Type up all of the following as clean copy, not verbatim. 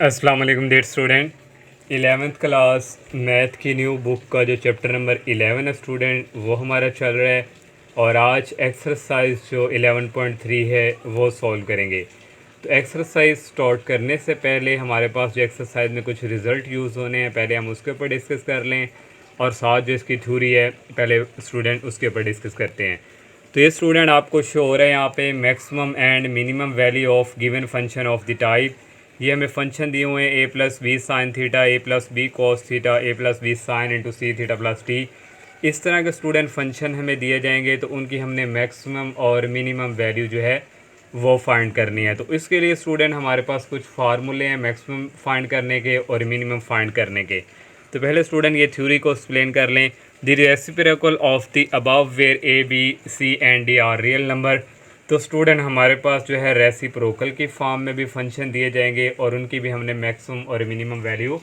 अस्सलाम वालेकुम dear student. 11th class math की न्यू बुक का जो चैप्टर नंबर 11 है स्टूडेंट, वो हमारा चल रहा है और आज एक्सरसाइज जो 11.3 है वो सॉल्व करेंगे। तो एक्सरसाइज स्टार्ट करने से पहले हमारे पास जो एक्सरसाइज में कुछ रिज़ल्ट यूज़ होने हैं, पहले हम उसके ऊपर डिस्कस कर लें और साथ जो इसकी थ्योरी है पहले स्टूडेंट उसके ऊपर डिस्कस करते हैं। तो ये स्टूडेंट आपको शो हो रहा है यहाँ पे maximum and minimum value of given function of the type. ये हमें फंक्शन दिए हुए हैं ए प्लस बी साइन थीटा, ए प्लस बी कॉस थीटा, ए plus B sine into C theta plus T. इस तरह के स्टूडेंट फंक्शन हमें दिए जाएंगे तो उनकी हमने मैक्सिमम और मिनिमम वैल्यू जो है वो फाइंड करनी है। तो इसके लिए स्टूडेंट हमारे पास कुछ फार्मूले हैं मैक्सिमम फाइंड करने के और मिनिमम फाइंड करने के। तो पहले स्टूडेंट ये थ्योरी को एक्सप्लेन कर लें। The reciprocal of the above where A B C and D are real number. तो स्टूडेंट हमारे पास जो है रेसिप्रोकल की फॉर्म में भी फंक्शन दिए जाएंगे और उनकी भी हमने मैक्सिमम और मिनिमम वैल्यू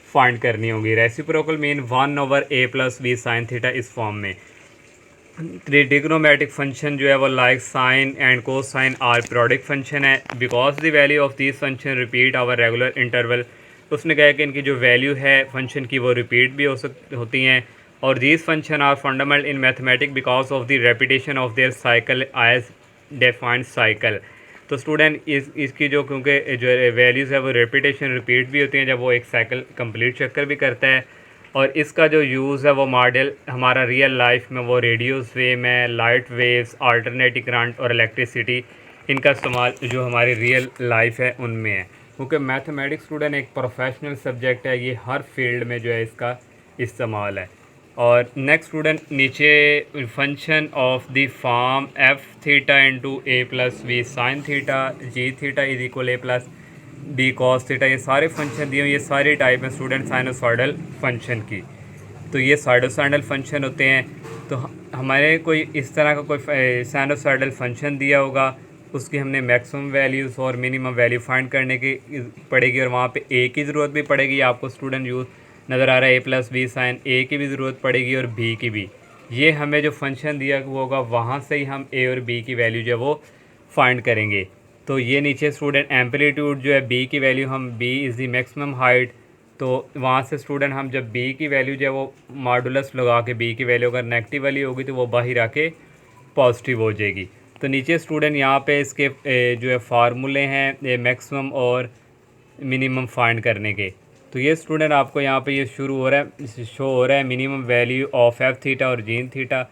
फाइंड करनी होगी। Reciprocal mean 1/a plus B sine theta इस फॉर्म में। ट्रिग्नोमेट्रिक फंक्शन जो है वो like sine and cosine are periodic function है because the value of this function repeat our regular interval. उसने कहा कि इनकी जो वैल्यू है फंक्शन की वो रिपीट भी होती हैं और these function are fundamental in mathematic because of the repetition of their cycle as defined cycle. तो स्टूडेंट इसकी जो क्योंकि जो वैल्यूज़ है वो रेपिटेशन रिपीट भी होती हैं जब वो एक साइकिल कंप्लीट चक्कर भी करता है। और इसका जो यूज़ है वो मॉडल हमारा रियल लाइफ में वो रेडियोस वेव में, लाइट वेव्स, अल्टरनेटिंग करंट और इलेक्ट्रिसिटी, इनका इस्तेमाल जो हमारी रियल लाइफ है उनमें है। क्योंकि मैथमेटिक्स स्टूडेंट एक प्रोफेशनल सब्जेक्ट है, ये हर फील्ड में जो है इसका इस्तेमाल है। और नेक्स्ट स्टूडेंट नीचे function of the form F theta into A plus B sine theta G theta is equal A plus B cos theta, ये सारे फंक्शन दिए हुए, ये सारी टाइप है स्टूडेंट साइनोसॉइडल फंक्शन की। तो ये साइनोसॉइडल फंक्शन होते हैं। तो हमारे कोई इस तरह का कोई साइनोसॉइडल फंक्शन दिया होगा, उसकी हमने मैक्सिमम वैल्यूज़ और मिनिमम वैल्यू फाइंड करने की पड़ेगी और वहाँ पे ए की ज़रूरत भी पड़ेगी। आपको स्टूडेंट यूज़ नज़र आ रहा है ए प्लस बी साइन, ए की भी ज़रूरत पड़ेगी और बी की भी। ये हमें जो फंक्शन दिया हुआ होगा वहाँ से ही हम ए और बी की वैल्यू जो है वो फाइंड करेंगे। तो ये नीचे स्टूडेंट एम्पलीट्यूड जो है बी की वैल्यू हम B is the maximum height, तो वहाँ से स्टूडेंट हम जब बी की वैल्यू जो है वो मॉडुलस लगा के बी की वैल्यू अगर नेगेटिव वाली होगी तो वो बाहर आके पॉजिटिव हो जाएगी। तो नीचे स्टूडेंट यहाँ पे इसके जो है फार्मूले हैं मैक्सिमम और मिनिमम फाइंड करने के। तो ये स्टूडेंट आपको यहाँ पे ये शुरू हो रहा है, शो हो रहा है minimum value of F theta और जीन थीटा,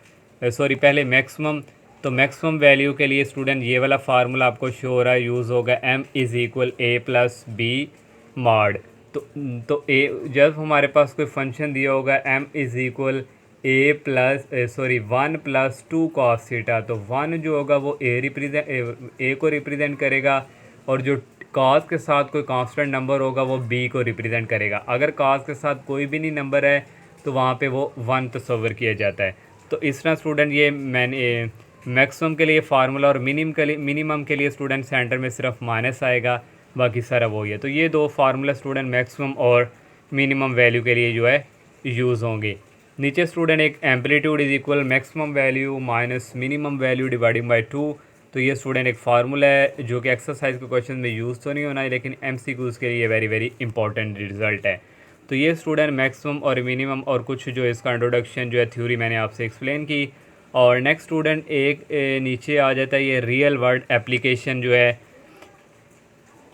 सॉरी पहले मैक्सिमम। तो मैक्सिमम वैल्यू के लिए स्टूडेंट ये वाला फार्मूला आपको शो हो रहा है, यूज़ होगा M is equal A plus B mod. तो ए जब हमारे पास कोई फंक्शन दिया होगा M is equal A plus sorry 1 plus 2 cos theta, तो 1 जो होगा वो ए को रिप्रेजेंट करेगा और जो कॉस के साथ कोई कांस्टेंट नंबर होगा वो बी को रिप्रेजेंट करेगा। अगर कॉस के साथ कोई भी नहीं नंबर है तो वहाँ पे वो 1 तस्वर किया जाता है। तो इस तरह स्टूडेंट ये मैंने मैक्सिमम के लिए फार्मूला और मिनिमम के लिए स्टूडेंट सेंटर में सिर्फ माइनस आएगा, बाकी सारा वो ही है। तो ये दो फार्मूला स्टूडेंट मैक्सिमम और मिनिमम वैल्यू के लिए जो है यूज़ होंगे। नीचे स्टूडेंट एक amplitude is equal maximum value minus minimum value dividing by 2। तो ये स्टूडेंट एक फार्मूला है जो कि एक्सरसाइज के क्वेश्चन में यूज़ तो नहीं होना है लेकिन एमसीक्यूज़ के लिए वेरी वेरी इंपॉर्टेंट रिजल्ट है। तो ये स्टूडेंट मैक्सिमम और मिनिमम और कुछ जो इसका इंट्रोडक्शन जो है थ्योरी मैंने आपसे एक्सप्लेन की। और नेक्स्ट स्टूडेंट एक नीचे आ जाता है ये रियल वर्ल्ड एप्लीकेशन जो है,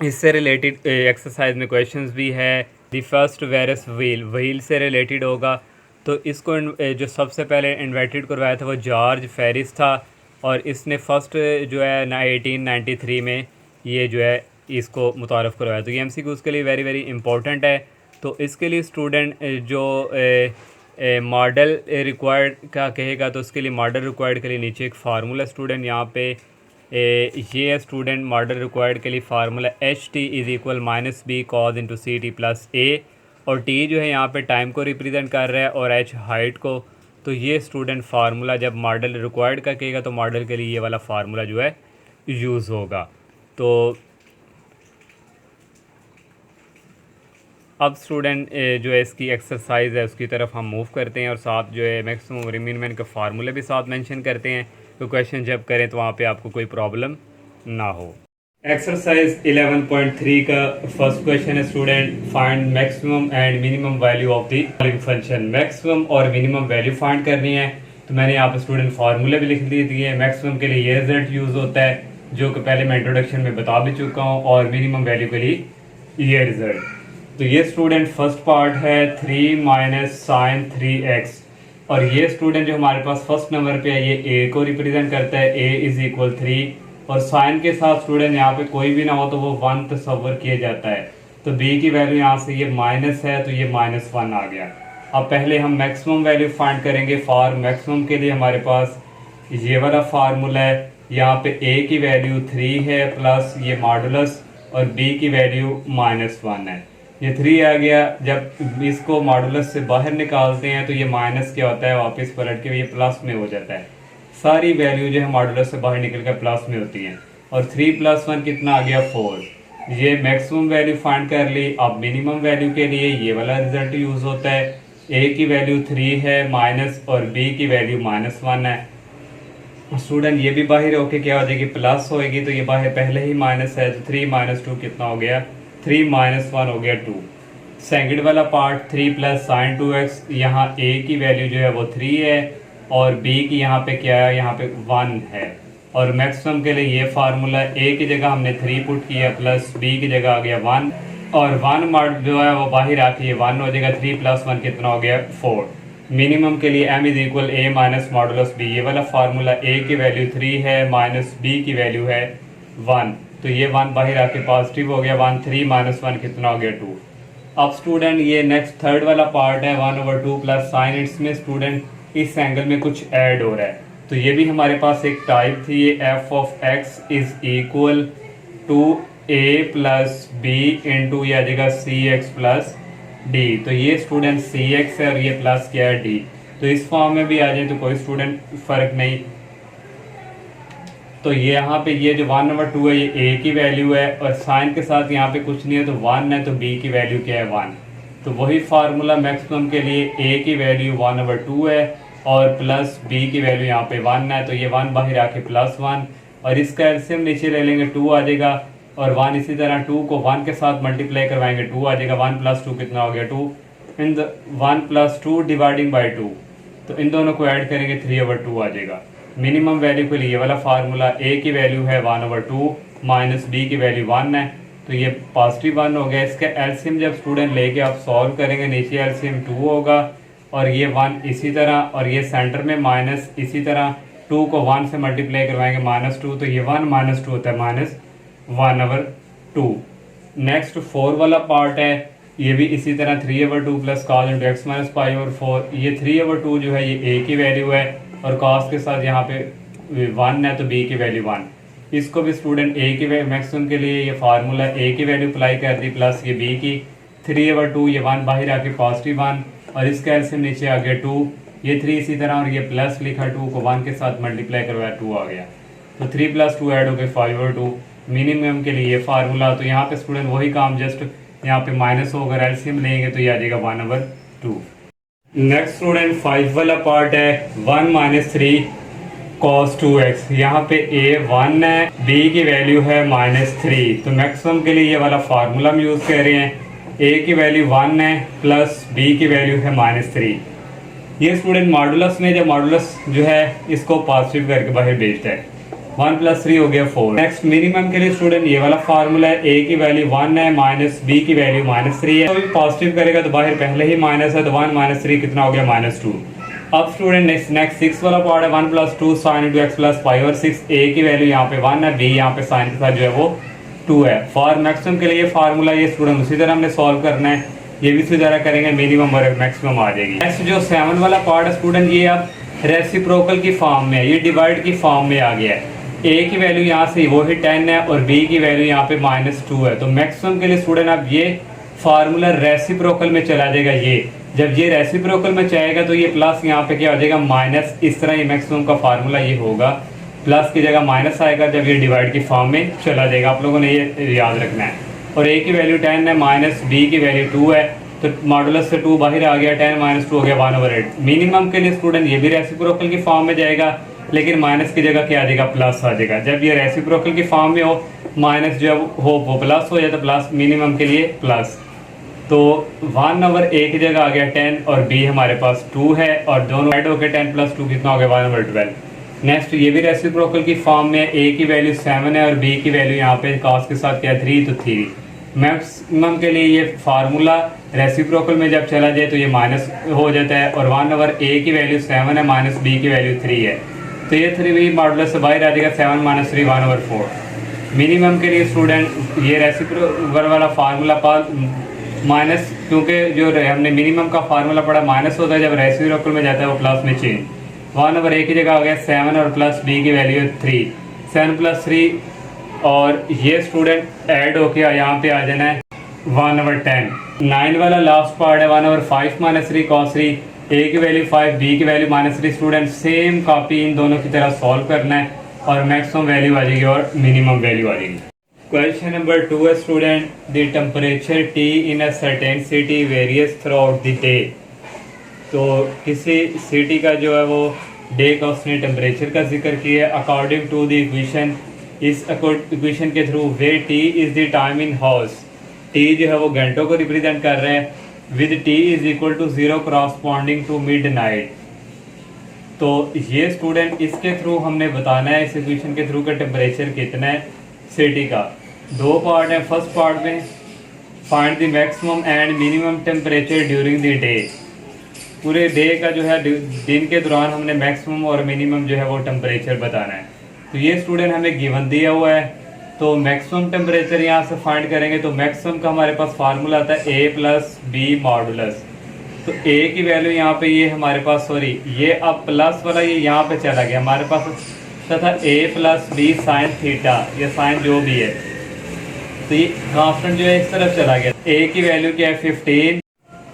इससे रिलेटेड एक्सरसाइज में क्वेश्चंस भी है। दी फर्स्ट वेरस व्हील से रिलेटेड होगा। तो इसको जो सबसे पहले इन्वेंटेड करवाया था वो जॉर्ज फेरिस था और इसने फर्स्ट जो है 1893 में ये जो है इसको मुतारफ़ करवाया। तो ये एमसीक्यूज़ के लिए वेरी वेरी इंपॉर्टेंट है। तो इसके लिए स्टूडेंट जो मॉडल रिक्वायर्ड का कहेगा तो उसके लिए मॉडल रिक्वायर्ड के लिए नीचे एक फार्मूला स्टूडेंट यहाँ पे ये है स्टूडेंट मॉडल रिक्वायर्ड के लिए formula H T is equal minus B cos into C T plus A, और टी जो है यहाँ पे टाइम को रिप्रेजेंट कर रहा है और एच हाइट को। तो ये स्टूडेंट फार्मूला जब मॉडल रिक्वायर्ड का कहेगा तो मॉडल के लिए ये वाला फार्मूला जो है यूज़ होगा। तो अब स्टूडेंट जो है इसकी एक्सरसाइज है उसकी तरफ हम मूव करते हैं और साथ जो है मैक्सिमम और मिनिमम के फार्मूले भी साथ मेंशन करते हैं। तो क्वेश्चन जब करें तो वहाँ पे आपको कोई प्रॉब्लम ना हो। एक्सरसाइज 11.3 का फर्स्ट क्वेश्चन है student, find maximum and minimum value of the following function. Maximum और मिनिमम वैल्यू फाइंड करनी है, तो मैंने यहाँ पे स्टूडेंट फार्मूले भी लिख दिए। मैक्सिमम के लिए ये रिजल्ट यूज होता है जो कि पहले मैं इंट्रोडक्शन में बता भी चुका हूँ, और मिनिमम वैल्यू के लिए ये रिजल्ट। तो ये स्टूडेंट फर्स्ट पार्ट है 3 माइनस साइन 3x, और ये स्टूडेंट जो हमारे पास फर्स्ट नंबर पे है ये a को रिप्रेजेंट करता है, a इज इक्वल 3, और साइन के साथ स्टूडेंट यहाँ पे कोई भी ना हो तो वो 1 तस्वर किया जाता है। तो b की वैल्यू यहाँ से ये माइनस है तो ये -1 आ गया। अब पहले हम मैक्सिमम वैल्यू फाइंड करेंगे। फॉर मैक्सिमम के लिए हमारे पास ये वाला फार्मूला है, यहाँ पे a की वैल्यू 3 है प्लस ये मॉडुलस, और b की वैल्यू -1 है। ये 3 आ गया। जब इसको मॉडुलस से बाहर निकालते हैं तो ये माइनस क्या होता है, वापस पलट के ये प्लस में हो जाता है। सारी वैल्यू जो है मॉडुलस से बाहर निकल कर प्लस में होती हैं, और 3 + 1 कितना आ गया 4। ये मैक्सिमम वैल्यू फाइंड कर ली। अब मिनिमम वैल्यू के लिए ये वाला रिजल्ट यूज होता है, a की वैल्यू 3 है माइनस, और b की वैल्यू -1 है। स्टूडेंट ये भी बाहर होके क्या हो जाएगी, प्लस होएगी, तो ये बाहर पहले ही माइनस है, तो 3 - 2 कितना हो गया, 3 - 1 हो गया 2। सेकंड वाला पार्ट 3 + sin 2x, यहाँ a की वैल्यू जो है वो 3 है, और b की यहाँ पे क्या है, यहाँ पे 1 है। और मैक्सिमम के लिए ये फार्मूला, a की जगह हमने 3 पुट किया प्लस b की जगह आ गया 1, और 1 मॉड जो है वो बाहर आके ये 1 हो जाएगा। 3 + 1 कितना हो गया 4। मिनिमम के लिए m = a - मॉडुलस b, ये वाला फार्मूला, a की वैल्यू 3 है माइनस b की वैल्यू है 1, तो ये 1 बाहर आके पॉजिटिव हो गया 1। 3 - 1 कितना हो गया 2। अब स्टूडेंट ये नेक्स्ट थर्ड वाला पार्ट है 1/2 प्लस साइन, इसमें स्टूडेंट इस एंगल में कुछ ऐड हो रहा है, तो ये भी हमारे पास एक टाइप थी। ये f(x) = a + b इंटू ये आ जाएगा cx + d। तो ये स्टूडेंट cx है और ये प्लस क्या है d, तो इस फॉर्म में भी आ जाए तो कोई स्टूडेंट फर्क नहीं। तो ये यहाँ पे ये जो 1/2 है ये a की वैल्यू है, और साइन के साथ यहाँ पे कुछ नहीं है तो 1 है, तो b की वैल्यू क्या है 1। तो वही फार्मूला मैक्सिमम के लिए, a की वैल्यू 1/2 है और प्लस b की वैल्यू यहाँ पे 1 है, तो ये 1 बाहर आके +1, और इसका एलसीएम नीचे ले लेंगे 2 आ जाएगा, और 1 इसी तरह 2 को 1 के साथ मल्टीप्लाई करवाएंगे 2 आ जाएगा। 1 + 2 कितना हो गया 2, इन 1 + 2 डिवाइडिंग बाई 2, तो इन दोनों को ऐड करेंगे 3/2 आ जाएगा। मिनिमम वैल्यू के लिए वाला फार्मूला, a की वैल्यू है 1/2 माइनस b की वैल्यू 1 है, तो ये पॉजिटिव 1 हो गया। इसका एलसीएम जब स्टूडेंट लेके आप सॉल्व करेंगे, नीचे एलसीएम 2 होगा और ये 1 इसी तरह, और ये सेंटर में माइनस इसी तरह 2 को 1 से मल्टीप्लाई करवाएंगे -2, तो ये 1 - 2 होता है -1/2। नेक्स्ट 4 वाला पार्ट है, ये भी इसी तरह 3/2 प्लस cos × x - π/4। ये 3/2 जो है ये a की वैल्यू है, और cos के साथ यहाँ पे 1 है तो b की वैल्यू 1। इसको भी स्टूडेंट a की मैक्सिमम के लिए ये फार्मूला, a की वैल्यू अप्लाई कर दी प्लस ये b की 3/2, ये 1 बाहर आके पॉजिटिव 1, और इसका एलसीएम नीचे आ गया 2, ये 3 इसी तरह, और ये प्लस लिखा 2 को 1 के साथ मल्टीप्लाई करवाया 2 आ गया, तो 3 + 2 ऐड हो गए 5/2। मिनिमम के लिए ये फार्मूला, तो यहाँ पे स्टूडेंट वही काम, जस्ट यहाँ पे माइनस हो, अगर एलसीएम लेंगे तो ये आ जाएगा 1/2। नेक्स्ट स्टूडेंट 5 वाला पार्ट है 1 - 3 cos 2x। यहाँ पे a 1 है, b की वैल्यू है -3, तो मैक्सिमम के लिए ये वाला फार्मूला हम यूज कर रहे हैं। a की वैल्यू 1 है प्लस b की वैल्यू है -3। ये स्टूडेंट मॉडुलस में, जब मॉडुलस जो है इसको पॉजिटिव करके बाहर भेजता है, 1 + 3 हो गया 4। नेक्स्ट मिनिमम के लिए स्टूडेंट ये वाला फार्मूला है, a की वैल्यू 1 है माइनस b की वैल्यू -3 है, तो पॉजिटिव करेगा तो बाहर पहले ही माइनस है, तो 1 - 3 कितना हो गया -2। अब स्टूडेंट नेक्स्ट 6 वाला पार्ट है 1 + 2 sin × x + π/6। a की वैल्यू यहाँ पे 1 है, b यहाँ पे साइन के साथ जो है वो 2 है। फॉर मैक्सिमम के लिए फार्मूला, ये स्टूडेंट उसी तरह हमने सॉल्व करना है, ये भी उसी तरह करेंगे, मिनिमम और मैक्सिमम आ जाएगी। नेक्स्ट जो 7 वाला पार्ट है स्टूडेंट, ये अब रेसिप्रोकल की फॉर्म में, ये डिवाइड की फॉर्म में आ गया है। a की वैल्यू यहाँ से वही 10 है और b की वैल्यू यहाँ पे -2 है, तो मैक्सिमम के लिए स्टूडेंट अब ये फार्मूला रेसिप्रोकल में चला जाएगा। ये जब ये रेसिप्रोकल में जाएगा तो ये प्लस यहाँ पे क्या हो जाएगा माइनस, इस तरह ये मैक्सिमम का फार्मूला ये होगा, प्लस की जगह माइनस आएगा जब ये डिवाइड की फॉर्म में चला जाएगा। आप लोगों ने ये याद रखना है। और a की वैल्यू 10 है माइनस b की वैल्यू 2 है, तो मॉडुलस से 2 बाहर आ गया, 10 - 2 हो गया 1/8। मिनिमम के लिए स्टूडेंट ये भी रेसिप्रोकल की फॉर्म में जाएगा, लेकिन माइनस की जगह क्या आ जाएगा, प्लस आ जाएगा। जब ये रेसिप्रोकल की फॉर्म में हो, माइनस जो हो वो प्लस हो जाए तो प्लस मिनिमम के लिए प्लस। तो 1/a की जगह आ गया 10 और b हमारे पास 2 है, और दोनों ऐड होकर 10 + 2 कितना हो गया 1/12। नेक्स्ट ये भी रेसिप्रोकल की फॉर्म में, a की वैल्यू 7 है और b की वैल्यू यहाँ पे cos के साथ क्या 3, तो 3। मैक्सिमम के लिए ये फार्मूला रेसिप्रोकल में जब चला जाए तो ये माइनस हो जाता है, और 1/a की वैल्यू 7 है माइनस b की वैल्यू 3 है, तो ये 3 भी मॉडुलस से बाहर आ जाएगा, 7 - 3 1/4। मिनिमम के लिए स्टूडेंट ये रेसिप्रोकल वाला फार्मूला माइनस, क्योंकि जो हमने मिनिमम का फार्मूला पढ़ा माइनस होता है, जब रेसिप्रोकल में जाता है वो प्लस में चेंज। 1/a की जगह आ गया 7 और प्लस b की वैल्यू 3, 7 + 3, और ये स्टूडेंट ऐड होके यहाँ पे आ जाना है 1/10। 9 वाला लास्ट पार्ट है 1/5 - 3 cos 3, a की वैल्यू 5, b की value -3। Student same copy in दोनों की तरह सॉल्व करना है और मैक्सिमम वैल्यू आ जाएगी और मिनिमम वैल्यू आ जाएगी। क्वेश्चन नंबर 2 है student, the temperature T in a certain city various through out the day. तो किसी सिटी का जो है वो डे का उसने टेम्परेचर का जिक्र किया है अकॉर्डिंग टू द इक्वेशन। इस इक्वेशन के through way T is the time in house, T जो है वो घंटों को रिप्रेजेंट कर रहे हैं, with T = 0 corresponding to midnight. तो ये स्टूडेंट इसके थ्रू हमने बताना है, इस इक्वेशन के थ्रू का टेम्परेचर कितना है सिटी का। दो पार्ट है, फर्स्ट पार्ट में find the maximum and minimum temperature during the day. पूरे डे का जो है दिन के दौरान हमने मैक्सिमम और मिनिमम जो है वो टेम्परेचर बताना है। तो ये स्टूडेंट हमें गिवन दिया हुआ है, तो मैक्सिमम टेम्परेचर यहाँ से फाइंड करेंगे। तो मैक्सिमम का हमारे पास फार्मूला आता है a + b मॉडुलस। तो a की वैल्यू यहाँ पे ये हमारे पास, सॉरी ये अब प्लस वाला ये यहाँ पे चला गया हमारे पास, तथा a + b sin थीटा, ये साइन जो भी है, तो ये कांस्टेंट जो है इस तरफ चला गया। a की वैल्यू क्या है 15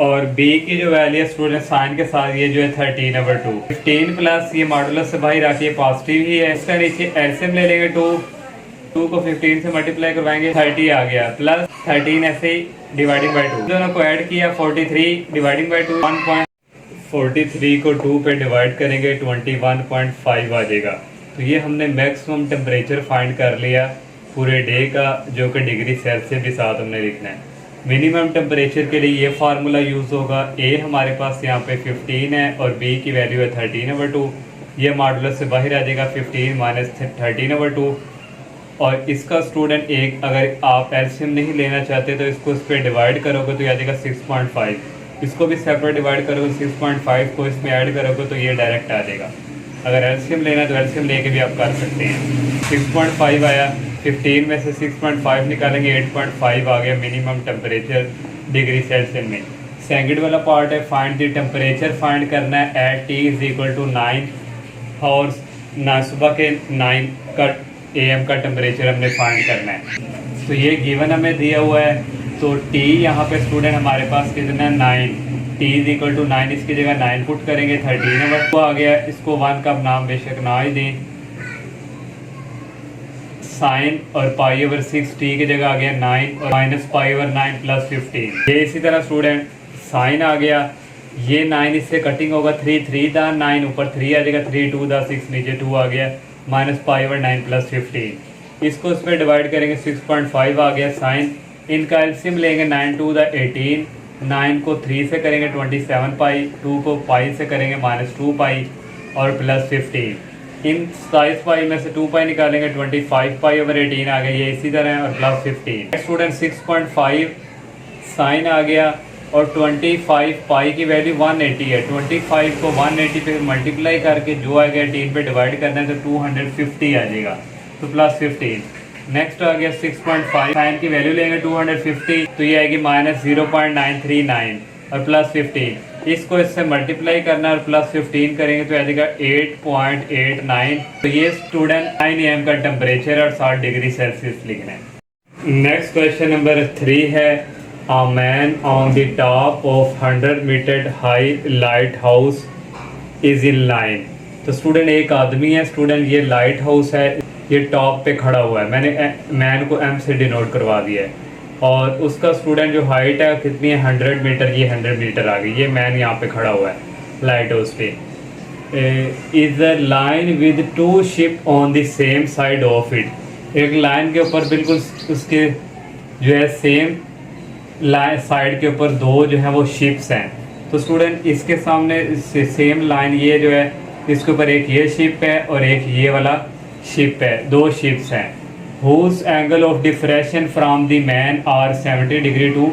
और b की जो वैल्यू है स्टूडेंट साइन के साथ ये जो है 13/2। 15 प्लस ये मॉडुलस से बाहर आके पॉजिटिव ही है, इसका नीचे एलसीएम ले लेंगे 2 को 15 से मल्टीप्लाई करवाएंगे 30 आ गया, प्लस 13 ऐसे ही डिवाइडिंग बाई 2, दोनों को ऐड किया 43 डिवाइडिंग बाई 2 1.43 को 2 पे डिवाइड करेंगे 21.5 आ जाएगा। तो ये हमने मैक्सिमम टेम्परेचर फाइंड कर लिया पूरे डे का, जो कि डिग्री सेल्सियस के साथ हमने लिखना है। मिनिमम टेम्परेचर के लिए ये फार्मूला यूज़ होगा, a हमारे पास यहाँ पे 15 है और b की वैल्यू है 13/2, ये मॉडुलस से बाहर आ जाएगा 15 - 13/2। और इसका स्टूडेंट एक, अगर आप एलसीएम नहीं लेना चाहते तो इसको इस पर डिवाइड करोगे तो ये आ जाएगा 6.5, इसको भी सेपरेट डिवाइड करोगे 6.5 को इसमें ऐड करोगे तो ये डायरेक्ट आ जाएगा। अगर एलसीएम लेना तो एलसीएम लेके भी आप कर सकते हैं। 6.5 आया, 15 में से 6.5 निकालेंगे 8.5 आ गया मिनिमम टेम्परेचर डिग्री सेल्सियस में। सेकंड वाला पार्ट है फाइंड द टेम्परेचर, फाइंड करना है एट T = 9 आवर्स, ना सुबह के 9 का AM का टेम्परेचर हमने फाइंड करना है। तो ये गिवन हमें दिया हुआ है, तो T यहाँ पे स्टूडेंट हमारे पास कितना है 9, T = 9, इसकी जगह 9 पुट करेंगे 13 को आ गया, इसको 1 का नाम बेशक ना ही दें, साइन और π/6 T की जगह आ गया 9 और -π/9 + 15। ये इसी तरह स्टूडेंट साइन आ गया, ये 9 इससे कटिंग होगा 3 दा 9 ऊपर 3 आ जाएगा, 3 2 दा 6 नीचे 2 आ गया, -π/9 + 15। इसको इस पर डिवाइड करेंगे 6.5 आ गया साइन, इनका एलसीएम लेंगे 9 2 दा 18, 9 को 3 से करेंगे 27 पाई, 2 को पाई से करेंगे -2 पाई और प्लस 15। इन 27 पाई में से 2 पाई निकालेंगे 25 π/18 आ गया, ये इसी तरह है, और प्लस 15। स्टूडेंट 6.5 साइन आ गया और 25 पाई की वैल्यू 180 है, 25 को 180 पे मल्टीप्लाई करके जो आएगा 18 पे डिवाइड करना है तो 250 आ जाएगा, तो प्लस 15। नेक्स्ट आ गया 6.5, साइन की वैल्यू लेंगे 250 तो ये आएगी -0.939 और प्लस 15। इसको इससे मल्टीप्लाई करना और प्लस 15 करेंगे तो आ जाएगा 8.89। तो ये स्टूडेंट 9 AM का टेम्परेचर और 60 डिग्री सेल्सियस लिखना है। नेक्स्ट क्वेश्चन नंबर 3 है, A man on the top of 100 meter high lighthouse is in line। तो स्टूडेंट एक आदमी है, स्टूडेंट ये लाइट हाउस है, ये टॉप पे खड़ा हुआ है, मैंने मैन को M से डिनोट करवा दिया है, और उसका स्टूडेंट जो हाइट है कितनी है 100 मीटर, ये 100 मीटर आ गई, ये मैन यहाँ पे खड़ा हुआ है लाइट हाउस पे। Is a line with two ship on the same side of it. एक लाइन के ऊपर बिल्कुल उसके जो है सेम लाइन साइड के ऊपर दो जो है वो शिप्स हैं। तो स्टूडेंट इसके सामने सेम लाइन ये जो है इसके ऊपर एक ये शिप है और एक ये वाला शिप है, दो शिप्स हैं। Whose angle of diffraction from the man are 70 degree to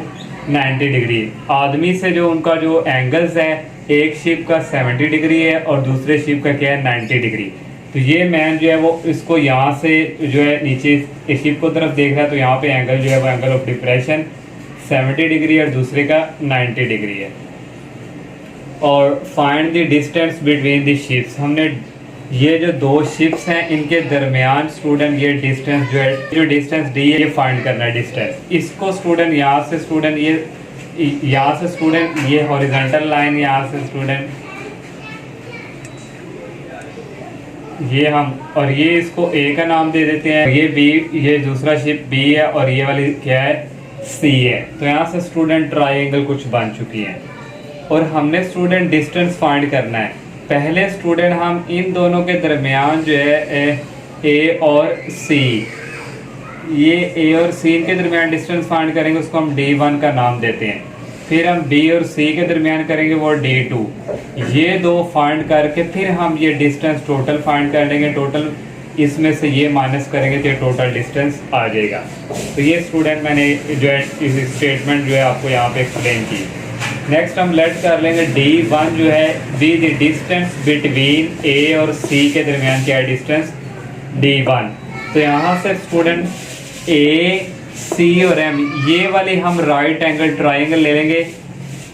90 degree. आदमी से जो उनका जो एंगल्स है, एक शिप का 70 डिग्री है और दूसरे शिप का क्या है 90 डिग्री। तो ये मैन जो है वो इसको यहाँ से जो है नीचे इस शिप को तरफ देख रहा है, तो यहाँ पे एंगल जो है वो एंगल ऑफ डिप्रेशन 70 डिग्री और दूसरे का 90 डिग्री है। और find the distance between the ships. हमने ये जो दो शिप्स हैं इनके दरमियान स्टूडेंट ये डिस्टेंस जो है, जो डिस्टेंस डी है ये फाइंड करना है डिस्टेंस। इसको स्टूडेंट यहाँ से स्टूडेंट ये हॉरिजॉन्टल लाइन, यहाँ से स्टूडेंट ये हम और ये इसको ए का नाम दे देते हैं, ये बी, ये दूसरा शिप बी है और ये वाली क्या है सी है। तो यहाँ से स्टूडेंट ट्राइंगल कुछ बन चुकी है और हमने स्टूडेंट डिस्टेंस फाइंड करना है। पहले स्टूडेंट हम इन दोनों के दरमियान जो है ए और सी, ये ए और सी के दरमियान डिस्टेंस फाइंड करेंगे, उसको हम D1 का नाम देते हैं। फिर हम बी और सी के दरमियान करेंगे वो D2। ये दो फाइंड करके फिर हम ये डिस्टेंस टोटल फाइंड कर लेंगे। टोटल इसमें से ये माइनस करेंगे तो ये टोटल डिस्टेंस आ जाएगा। तो ये स्टूडेंट मैंने जो है इस स्टेटमेंट जो है आपको यहाँ पे एक्सप्लेन की। नेक्स्ट हम लेट कर लेंगे D1 जो है बी द डिस्टेंस बिटवीन ए और सी के दरमियान क्या है डिस्टेंस D1। तो यहाँ से स्टूडेंट ए सी और एम ये वाली हम राइट एंगल ट्राइंगल ले लेंगे।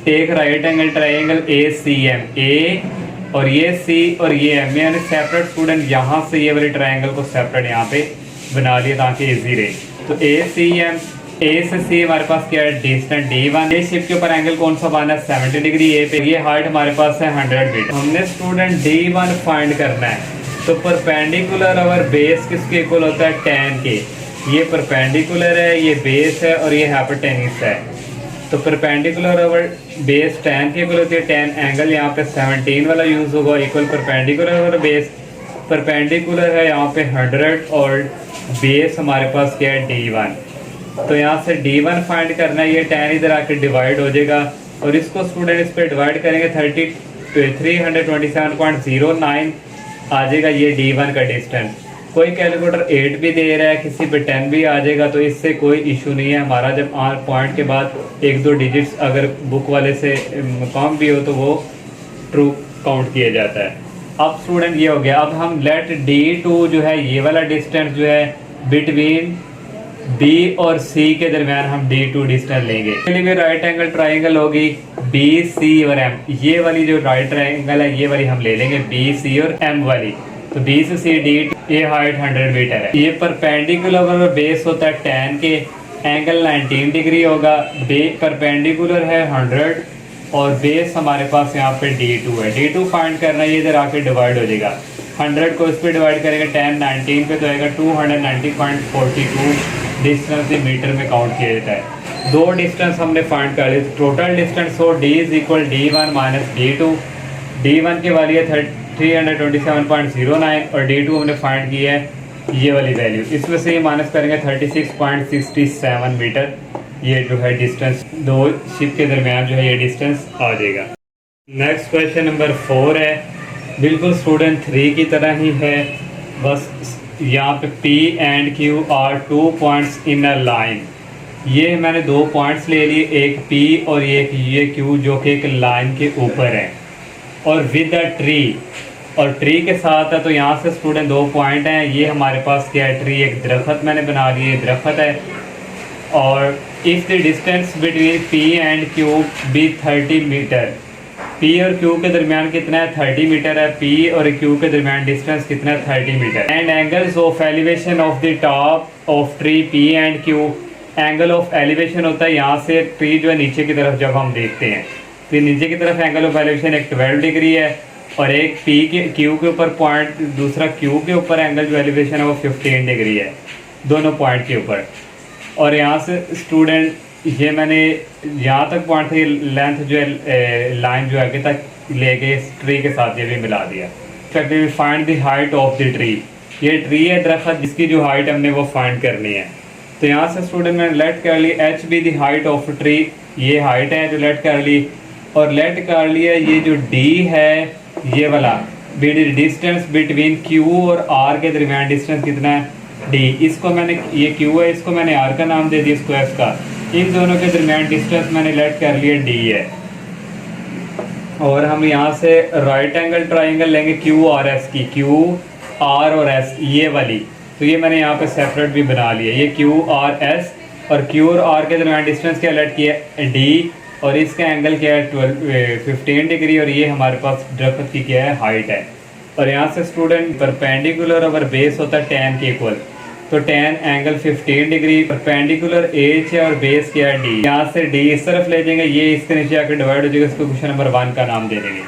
Take right angle triangle ACM, A और ये सी और ये एम, यानी सेपरेट स्टूडेंट यहाँ से ये वाली ट्राइंगल को सेपरेट यहाँ पे बना लिया ताकि इजी रहे। तो ACM, ए से सी हमारे पास क्या है डिस्टेंस D1। ये शिप के ऊपर एंगल कौन सा बना है 70 डिग्री ए पे, ये हाइट हमारे पास है 100 फीट। हमने स्टूडेंट D1 फाइंड करना है। तो परपेंडिकुलर और बेस किसके इक्वल होता है tan के। ये परपेंडिकुलर है, ये बेस है और ये हाइपोटेन्यूस है। तो परपेंडिकुलर और बेस tan के इक्वल होती है। tan एंगल यहाँ पे 17 वाला यूज होगा, इक्वल परपेंडिकुलर और बेस। परपेंडिकुलर है यहाँ पे 100 और बेस हमारे पास क्या है D1। तो यहाँ से D1 फाइंड करना है। ये tan इधर आके डिवाइड हो जाएगा और इसको स्टूडेंट इस पे डिवाइड करेंगे 327.09 आ जाएगा ये D1 का डिस्टेंस। कोई कैलकुलेटर 8 भी दे रहा है, किसी पे 10 भी आ जाएगा, तो इससे कोई इशू नहीं है हमारा। जब पॉइंट के बाद 1-2 डिजिट्स अगर बुक वाले से कम भी हो तो वो ट्रू काउंट किया जाता है। अब स्टूडेंट ये हो गया। अब हम लेट D2 जो है ये वाला डिस्टेंस जो है बिटवीन B और C के दरमियान हम D2 डिस्टेंस लेंगे। इसके लिए राइट एंगल ट्राइंगल होगी BC और M। ये वाली जो राइट ट्राइंगल है ये वाली हम ले लेंगे BC और M वाली। तो B से C D2 ये हाइट 100 मीटर है। ये परपेंडिकुलर और बेस होता है tan के, एंगल 19 डिग्री होगा। परपेंडिकुलर है 100 और बेस हमारे पास यहाँ पे D2 है। D2 फाइंड करना है, ये इधर आके डिवाइड हो जाएगा। 100 को इस पे डिवाइड करेंगे tan 19 पे तो आएगा 290.42 डिस्टेंस मीटर में काउंट किया जाता है। दो डिस्टेंस हमने फाइंड कर लिए। टोटल डिस्टेंस हो D is equal D1 minus D2। D1 की वाली है 327.09 और D2 हमने फाइंड की है ये वाली वैल्यू। इसमें से ये माइनस करेंगे 36.67 मीटर। ये जो है डिस्टेंस दो शिप के दरमियान जो है ये डिस्टेंस आ जाएगा। नेक्स्ट क्वेश्चन नंबर 4 है, बिल्कुल स्टूडेंट 3 की तरह ही है, बस यहाँ पे P and Q are 2 points in a line. ये मैंने 2 पॉइंट्स ले लिए, एक P और एक ये Q जो कि एक लाइन के ऊपर है और विद अ ट्री, और ट्री के साथ है। तो यहाँ से स्टूडेंट 2 पॉइंट हैं। ये हमारे पास क्या है ट्री, एक दरख्त मैंने बना लिया, दरख्त है। और if the distance between P and Q be 30 meter, P और Q के दरमियान कितना है 30 मीटर है। P और Q के दरमियान डिस्टेंस कितना है 30 meter. And angles of elevation of the top of tree P and Q। Angle of elevation होता है यहाँ से ट्री जो है नीचे की तरफ जब हम देखते हैं तो नीचे की तरफ एंगल ऑफ एलिवेशन एक 12 डिग्री है और एक Q के ऊपर पॉइंट, दूसरा Q के ऊपर एंगल जो एलिवेशन है वो 15 डिग्री है, दोनों पॉइंट के ऊपर। और यहाँ से स्टूडेंट ये मैंने यहाँ तक पॉइंट थी, लेंथ जो है लाइन जो आगे तक लेके इस ट्री के साथ ये भी मिला दिया। Find the height of the tree, ये ट्री है दरख्त जिसकी जो हाइट हमने वो फाइंड करनी है। तो यहाँ से स्टूडेंट मैंने लेट कर ली H B the height of tree, ये हाइट है जो लेट कर ली, और लेट कर लिया ये जो डी है ये वाला डिस्टेंस बिटवीन क्यू और आर के दरमियान डिस्टेंस कितना है डी, इसको मैंने ये क्यू है इसको मैंने आर का नाम दे दिया इसको एस का, इन दोनों के दरमियान डिस्टेंस मैंने लेट कर लिया डी है। और हम यहाँ से राइट एंगल ट्राइंगल लेंगे क्यू आर एस की, क्यू आर और एस ये वाली, तो ये मैंने यहाँ पे सेपरेट भी बना लिया, ये क्यू आर एस और क्यू और आर के दरमियान डिस्टेंस क्या लेट किया डी, और इसका एंगल क्या है 15 डिग्री, और ये हमारे पास दरख्त की क्या है हाइट है। और यहाँ से स्टूडेंट परपेंडिकुलर और बेस होता है टेन के इक्वल, तो ten angle 15 degree, perpendicular H है और बेस क्या है डी, यहाँ से डी इस तरफ ले जाएंगे, ये इसके नीचे आकर डिवाइड हो जाएगा, इसको क्वेश्चन नंबर 1 का नाम दे देंगे।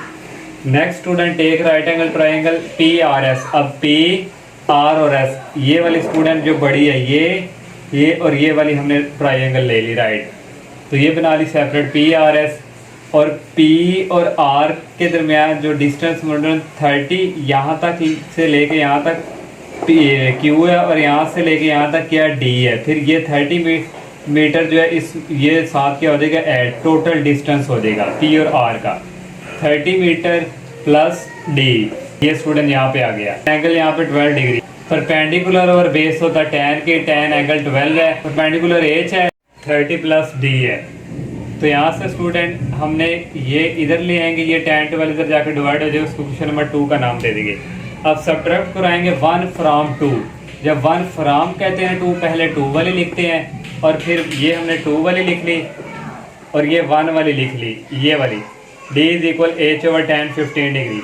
Next student take right angle triangle P R S, अब पी आर और एस ये वाली स्टूडेंट जो बड़ी है ये और ये वाली हमने ट्राइंगल ले ली राइट, तो ये बना ली सेपरेट पी आर एस, और पी और आर के दरमियान जो डिस्टेंस मॉडल 30 यहाँ तक से लेके यहाँ तक क्यू है, और यहाँ से लेके यहाँ तक क्या डी है, फिर ये 30 मीटर जो है इस ये साथ क्या हो जाएगा ऐड, टोटल डिस्टेंस हो जाएगा पी और आर का 30 मीटर प्लस डी, ये स्टूडेंट यहाँ पे आ गया। एंगल यहाँ पे 12 डिग्री, परपेंडिकुलर और बेस होता है टेन के, टेन एंगल 12 है, परपेंडिकुलर एच है 30 प्लस डी है। तो यहाँ से स्टूडेंट हमने ये इधर ले आएंगे, ये टेन 12 इधर जाकर डिवाइड हो जाएगा, उसको क्वेश्चन नंबर 2 का नाम दे देंगे। अब सब्ट्रैक्ट कराएंगे 1 फ्रॉम 2, जब 1 फ्रॉम कहते हैं 2 पहले 2 वाली लिखते हैं, और फिर ये हमने 2 वाली लिख ली और ये 1 वाली लिख ली, ये वाली d is equal H over ten 15 degree.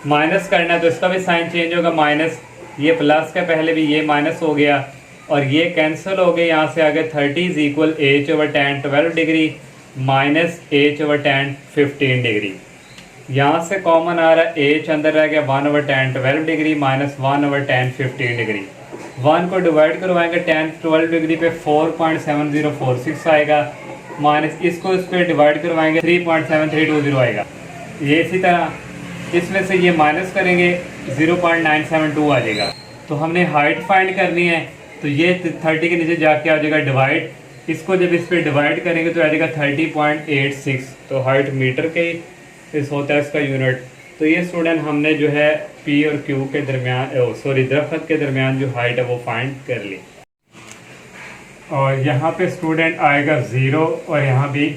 Minus करना है तो इसका भी साइन चेंज होगा, माइनस ये प्लस का पहले भी ये माइनस हो गया और ये कैंसिल हो गए, यहाँ से आगे 30 is equal H over ten 12 degree minus H over ten 15 degree. यहाँ से कॉमन आ रहा है एच अंदर रह गया 1 over ten 12 degree minus 1 over ten 15 degree. 1 को डिवाइड करवाएंगे 10 12 डिग्री पे 4.7046 आएगा, माइनस इसको इस पर डिवाइड करवाएंगे 3.7320 आएगा। ये इसी तरह इसमें से ये माइनस करेंगे 0.972 आ जाएगा। तो हमने हाइट फाइंड करनी है, तो ये 30 के नीचे जाके आ जाएगा डिवाइड, इसको जब इस पर डिवाइड करेंगे तो आ जाएगा 30.86, तो हाइट मीटर के इस होता है इसका यूनिट। तो ये स्टूडेंट हमने जो है पी और क्यू के दरमियान दरख्त के दरमियान जो हाइट है वो फाइंड कर ली। और यहाँ पे स्टूडेंट आएगा 0 और यहाँ भी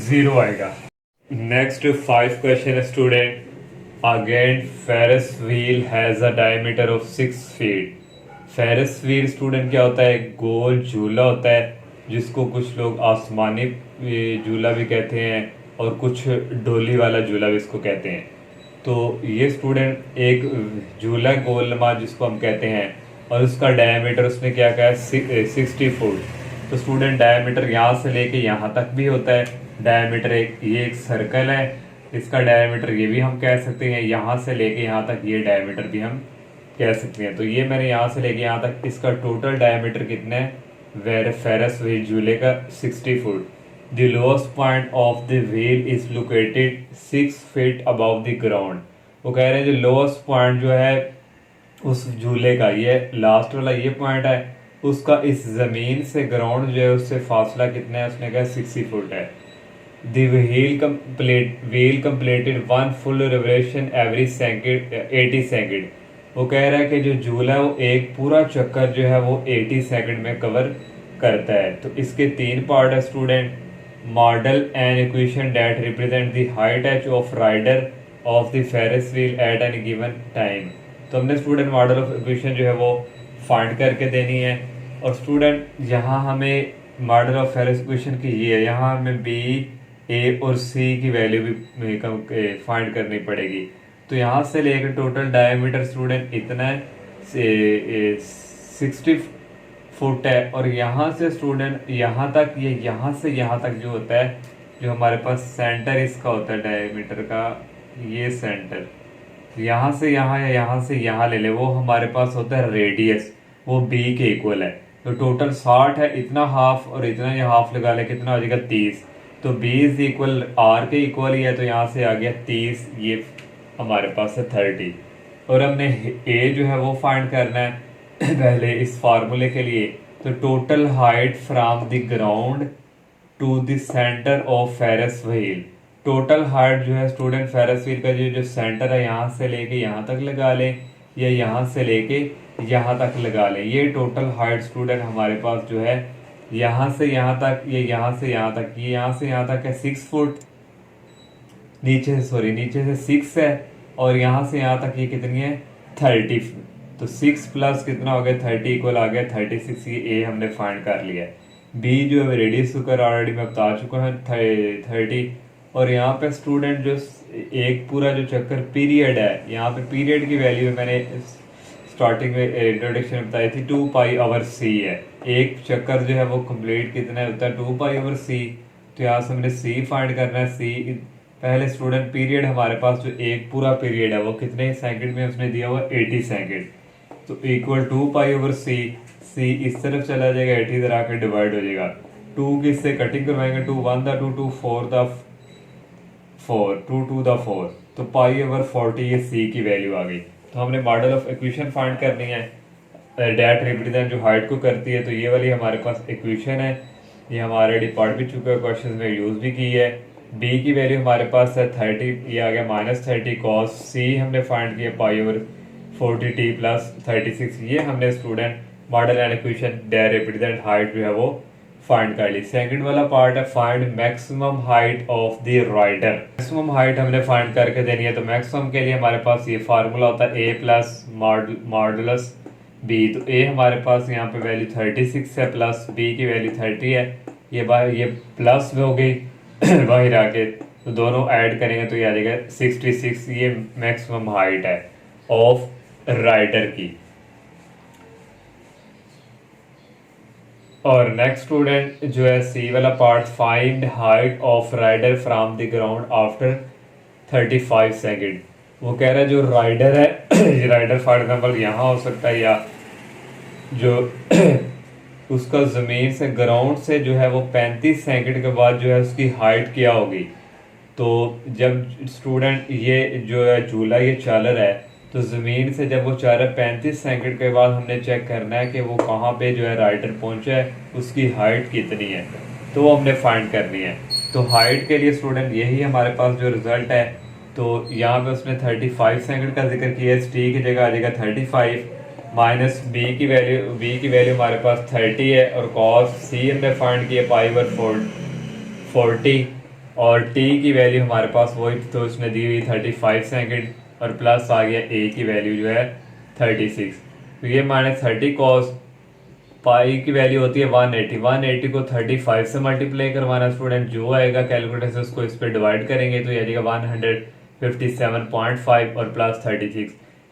0 आएगा। Next 5 question student, again Ferris wheel has a diameter of 6 feet. Ferris wheel student क्या होता है, गोल झूला होता है जिसको कुछ लोग आसमानी झूला भी कहते हैं और कुछ डोली वाला झूला भी इसको कहते हैं। तो ये स्टूडेंट एक झूला गोलनुमा जिसको हम कहते हैं, और उसका डायमीटर उसने क्या कहा है 60 फुट। तो स्टूडेंट डायमीटर यहाँ से लेके यहाँ तक भी होता है, डायमीटर ये एक सर्कल है, इसका डायमीटर ये भी हम कह सकते हैं, यहाँ से लेके यहाँ तक ये डायमीटर भी हम कह सकते हैं। तो ये मैंने यहाँ से लेके यहाँ तक इसका टोटल डायमीटर कितना है, फेरिस व्हील झूले का 60 foot. The lowest point of the wheel is located 6 feet above the ground। वो कह रहे हैं जो लोएस्ट पॉइंट जो है उस झूले का, ये लास्ट वाला ये पॉइंट है, उसका इस ज़मीन से ग्राउंड जो है उससे फासला कितना है, उसने कहा 60 फुट है। The wheel completed 1 full revolution every 80 second. वो कह रहा है कि जो झूला है वो एक पूरा चक्कर जो है वो 80 सेकेंड में कवर करता है। तो इसके 3 पार्ट है student, model and equation that represent the height H of rider of the Ferris wheel at any given time. तो हमने स्टूडेंट मॉडल ऑफ इक्वेशन जो है वो फाइंड करके देनी है। और स्टूडेंट यहाँ हमें मॉडल ऑफ फेरिस इक्वेशन की ये है, यहाँ हमें बी ए और सी की वैल्यू भी फाइंड करनी पड़ेगी। तो यहाँ से लेकर टोटल डायमीटर स्टूडेंट इतना है 60 फुट है, और यहाँ से स्टूडेंट यहाँ तक ये यहाँ से यहाँ तक जो होता है, जो हमारे पास सेंटर इसका होता है डायमीटर का, ये सेंटर यहाँ से यहाँ या यहाँ से यहाँ ले ले, वो हमारे पास होता है रेडियस, वो बी के इक्वल है। तो टोटल 60 है, इतना हाफ और इतना ये हाफ लगा ले, कितना हो जाएगा 30। तो b इज इक्वल r के इक्वल ही है, तो यहाँ से आ गया 30, ये हमारे पास है 30। और हमने a जो है वो फाइंड करना है पहले इस फार्मूले के लिए। तो total height from the ground to the centre of Ferris wheel. Total height जो है स्टूडेंट फेरस व्हील का जो सेंटर है यहाँ से लेके यहाँ तक लगा लें, या यहाँ से लेके यहाँ तक लगा लें। ये टोटल हाइट स्टूडेंट हमारे पास जो है यहाँ से यहाँ तक, ये यहाँ से यहाँ तक, ये यहाँ से यहाँ तक है 6 फुट, नीचे से 6 है, और यहाँ से यहाँ तक ये कितनी है 30। तो 6 प्लस कितना हो गया 30 इक्वल आ गया 36। ये ए हमने फाइंड कर लिया है। बी जो है रेडियस स्क्वायर ऑलरेडी मैं बता चुका हूँ 30। और यहाँ पे स्टूडेंट जो एक पूरा जो चक्कर पीरियड है, यहाँ पे पीरियड की वैल्यू मैंने स्टार्टिंग में इंट्रोडक्शन में बताई थी 2 पाई ओवर सी है। एक चक्कर जो है वो कंप्लीट कितना होता है 2 पाई ओवर सी। तो यहाँ से हमने सी फाइंड करना है। सी पहले स्टूडेंट पीरियड हमारे पास जो एक पूरा पीरियड है वो कितने सेकंड में उसने दिया हुआ 80 सेकंड। तो इक्वल 2 पाई ओवर सी। सी इस तरफ चला जाएगा 80 इधर आकर डिवाइड हो जाएगा। 2 की इससे कटिंग करवाएंगे, 2 1 द 2 2 4 द 4 2 2 द 4, तो पाई ओवर 40 ये सी की वैल्यू आ गई। तो हमने मॉडल ऑफ इक्वेशन फाइंड करनी है डेट रिप्रेजेंट जो हाइट को करती है। तो ये वाली हमारे पास इक्वेशन है, ये हमारे ऑलरेडी पढ़ भी चुके हैं, क्वेश्चन में यूज़ भी की है। बी की वैल्यू हमारे पास है 30, ये आ गया -30 कॉस। सी हमने फाइंड किया पाई ओवर 40 टी प्लस 36। ये हमने student model and equation that represent height जो है वो फाइंड कर ली। सेकंड वाला पार्ट है find maximum height of the rider. Maximum height हमने फाइंड करके देनी है। तो मैक्सिमम के लिए हमारे पास ये फार्मूला होता है ए प्लस मॉडुलस बी। तो ए हमारे पास यहाँ पे वैल्यू 36 है, प्लस बी की वैल्यू 30 है। ये प्लस हो गई बाहर आके, तो दोनों ऐड करेंगे तो ये आ जाएगा 66। ये मैक्सिमम हाइट है ऑफ राइडर की। और नेक्स्ट स्टूडेंट जो है सी वाला part find height of rider from the ground after 35 second. वो कह रहा है जो राइडर है राइडर फॉर एग्जाम्पल यहाँ हो सकता है, या जो उसका ज़मीन से ग्राउंड से जो है वो 35 सेकंड के बाद जो है उसकी हाइट क्या होगी। तो जब स्टूडेंट ये जो है झूला ये चल रहा है, तो ज़मीन से जब वो चल रहा है 35 सेकंड के बाद हमने चेक करना है कि वो कहाँ पे जो है राइडर पहुँचा है, उसकी हाइट कितनी है, तो वो हमने फाइंड करनी है। तो हाइट के लिए स्टूडेंट यही हमारे पास जो रिज़ल्ट है। तो यहाँ पे उसने 35 सेकंड का जिक्र किया, टी की जगह आ जाएगा 35 माइनस बी की वैल्यू हमारे पास 30 है, और कॉस सी हमने फाइंड किया पाई ओवर 40, और टी की वैल्यू हमारे पास वही तो उसने दी हुई 35 सेकंड, और प्लस आ गया ए की वैल्यू जो है 36। तो ये -30 कॉस पाई की वैल्यू होती है 180 को 35 से मल्टीप्लाई करवाना स्टूडेंट, जो आएगा कैलकुलेटर से उसको इस पर डिवाइड करेंगे तो ये आएगा 157.5 और प्लस 36।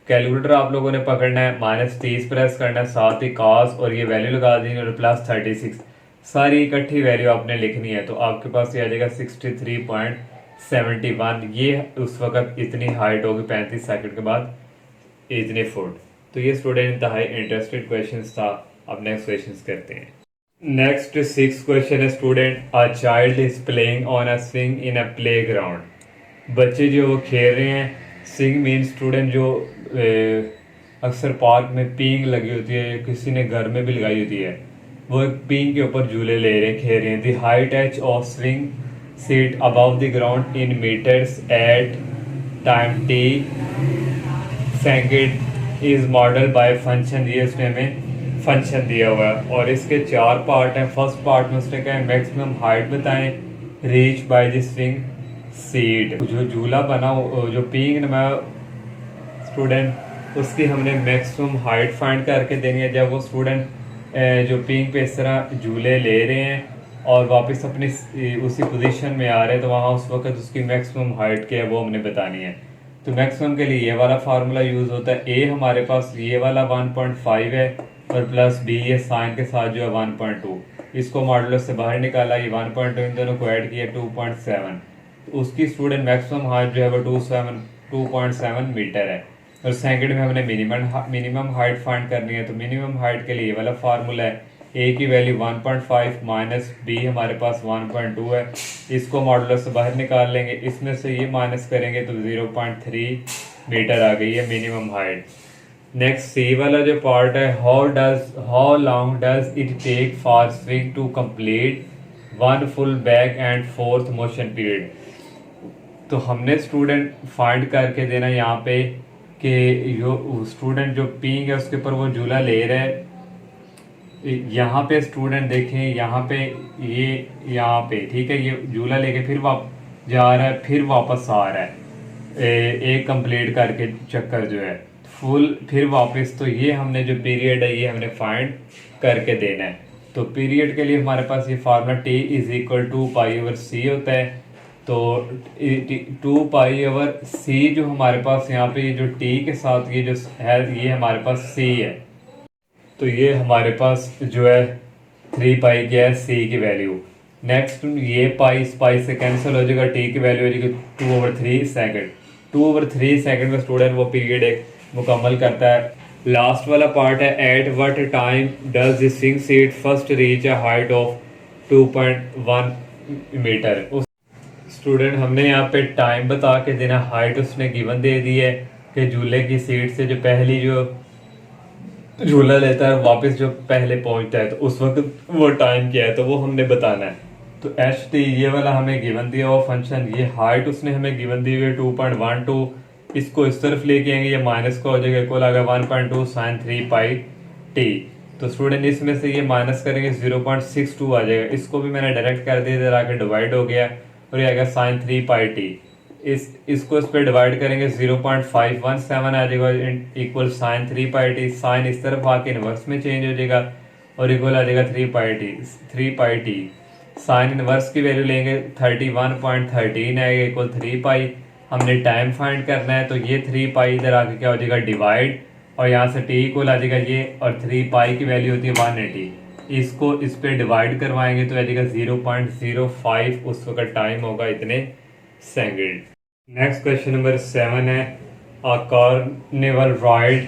कैलकुलेटर आप लोगों ने पकड़ना है, -30 प्रेस करना है, साथ ही कॉस और ये वैल्यू लगा देनी और प्लस 36, सारी इकट्ठी वैल्यू आपने लिखनी है। तो आपके पास ये आ जाएगा 63.71। ये उस वक्त इतनी हाइट होगी 35 सेकंड के बाद इतने फुट। तो ये स्टूडेंट इंतहाई इंटरेस्टेड क्वेश्चन था। अब नेक्स्ट क्वेश्चन करते हैं। नेक्स्ट 6 क्वेश्चन है student, a child is playing on a swing in a play ground. बच्चे जो वो खेल रहे हैं, स्विंग मीन स्टूडेंट जो अक्सर पार्क में पींग लगी होती है, किसी ने घर में भी लगाई होती है, वो एक पींग के ऊपर झूले ले रहे हैं, खेल रहे हैं। The height H of swing seat above the ground in meters at time T second is model by function. ये उसने हमें फंक्शन दिया हुआ है और इसके 4 पार्ट हैं। फर्स्ट पार्ट में उसने कहा मैक्सिमम हाइट बताएं reach by the swing seat. जो झूला बना जो पींग नमा स्टूडेंट, उसकी हमने मैक्सिमम हाइट फाइंड करके देनी है। जब वो स्टूडेंट जो पींग पे इस तरह झूले ले रहे हैं और वापस अपनी उसी पोजीशन में आ रहे हैं, तो वहाँ उस वक्त उसकी मैक्सिमम हाइट क्या है वो हमने बतानी है। तो मैक्सिमम के लिए ये वाला फार्मूला यूज़ होता है। ए हमारे पास ये वाला 1.5 है और प्लस बी ये साइन के साथ जो है 1.2, इसको मॉडुलस से बाहर निकाला, ये 1.2 इन दोनों को ऐड किया 2.7। तो उसकी स्टूडेंट मैक्सिमम हाइट जो है वो 2.7 मीटर है। और सेकंड में हमने मिनिमम हाइट फाइंड करनी है। तो मिनिमम हाइट के लिए ये वाला फार्मूला है, ए की वैल्यू 1.5 माइनस बी हमारे पास 1.2 है, इसको मॉडुलस से बाहर निकाल लेंगे, इसमें से ये माइनस करेंगे तो 0.3 मीटर आ गई है मिनिमम हाइट। नेक्स्ट सी वाला जो पार्ट है, how long does it take for swing to complete one full back and forth motion period. तो हमने स्टूडेंट फाइंड करके देना यहाँ पे कि जो स्टूडेंट जो पीइंग है उसके ऊपर वो झूला ले रहा है। यहाँ पे स्टूडेंट देखें, यहाँ पे ये यहाँ पे ठीक है, ये झूला लेके फिर जा रहा है, फिर वापस आ रहा है एक कंप्लीट करके चक्कर जो है फुल, फिर वापस। तो ये हमने जो पीरियड है ये हमने फाइंड करके देना है। तो पीरियड के लिए हमारे पास ये formula T is equal to pi over C होता है। तो 2 पाई ओवर सी जो हमारे पास यहाँ पे जो T के साथ ये जो है ये हमारे पास C है, तो ये हमारे पास जो है 3 पाई क्या है C की वैल्यू। नेक्स्ट ये पाई इस पाई से कैंसिल हो जाएगा, T की वैल्यू हो जाएगी 2/3 सेकेंड। 2/3 सेकेंड में स्टूडेंट वो पीरियड एक मुकम्मल करता है। लास्ट वाला पार्ट है, at what time does the swing seat first reach a height of 2.1 meter. उस स्टूडेंट हमने यहाँ पे टाइम बता के देना, हाइट उसने गिवन दे दी है कि झूले की सीट से जो पहली जो झूला लेता है वापस जो पहले पहुंचता है तो उस वक्त वो टाइम क्या है तो वो हमने बताना है। तो एच टी ये वाला हमें गिवन दिया हुआ फंक्शन, ये हाइट उसने हमें गिवन दी हुई है 2.12, इसको इस तरफ लेके आएंगे, ये माइनस का हो जाएगा, इक्वल आ गया 1.2 साइन 3 पाई टी। तो स्टूडेंट इसमें से ये माइनस करेंगे 0.62 आ जाएगा, इसको भी मैंने डायरेक्ट कर दिया, इधर आके डिवाइड हो गया और ये आ गया साइन 3 पाई टी। इसको इस पर डिवाइड करेंगे 0.517 आ जाएगा equal sign 3 pi T. Sign इस तरफ आके इनवर्स में चेंज हो जाएगा और इक्वल आ जाएगा 3 पाई टी। साइन इनवर्स की वैल्यू लेंगे 31.13 आएगा इक्वल 3 पाई। हमने टाइम फाइंड करना है तो ये 3 पाई इधर आके क्या हो जाएगा डिवाइड, और यहाँ से टी इक्वल आ जाएगा ये, और 3 पाई की वैल्यू होती है 180, इसको इस पे डिवाइड करवाएंगे तो आ जाएगा 0.05, उस वक्त टाइम होगा इतने सेकंड। नेक्स्ट क्वेश्चन नंबर 7 है, अ कार्निवल राइड।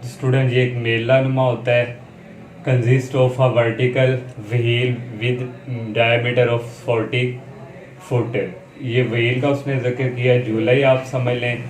स्टूडेंट ये एक मेला नुमा होता है, consist of a vertical wheel with diameter of 40 foot. ये व्हील का उसने जिक्र किया, झूला ही आप समझ लें।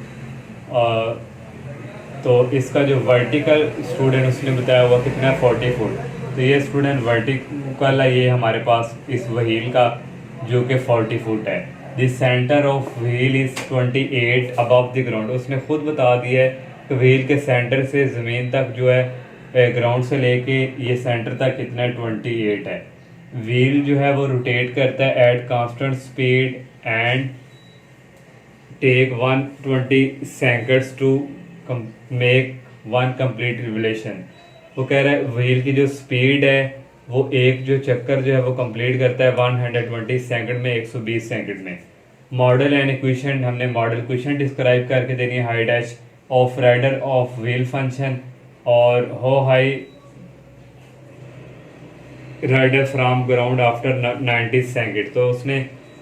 तो इसका जो वर्टिकल स्टूडेंट उसने बताया हुआ कितना है 40 फुट। तो ये स्टूडेंट वर्टिकल है ये हमारे पास इस व्हील का जो कि 40 फुट है। The centre of wheel is 28 above the ground. उसने खुद बता दिया है कि व्हील के सेंटर से ज़मीन तक जो है ग्राउंड से लेके ये सेंटर तक कितना 28 है। व्हील जो है वो रोटेट करता है at constant speed and take 120 seconds to make one complete revolution. वो कह रहा है व्हील की जो स्पीड है वो एक जो चक्कर जो है वो कंप्लीट करता है 120 सेकंड में, 120 सेकंड में। मॉडल एंड इक्वेशन, हमने मॉडल इक्वेशन डिस्क्राइब करके देनी है, high dash of rider of wheel function और how high rider from ground after 90 second. तो उसने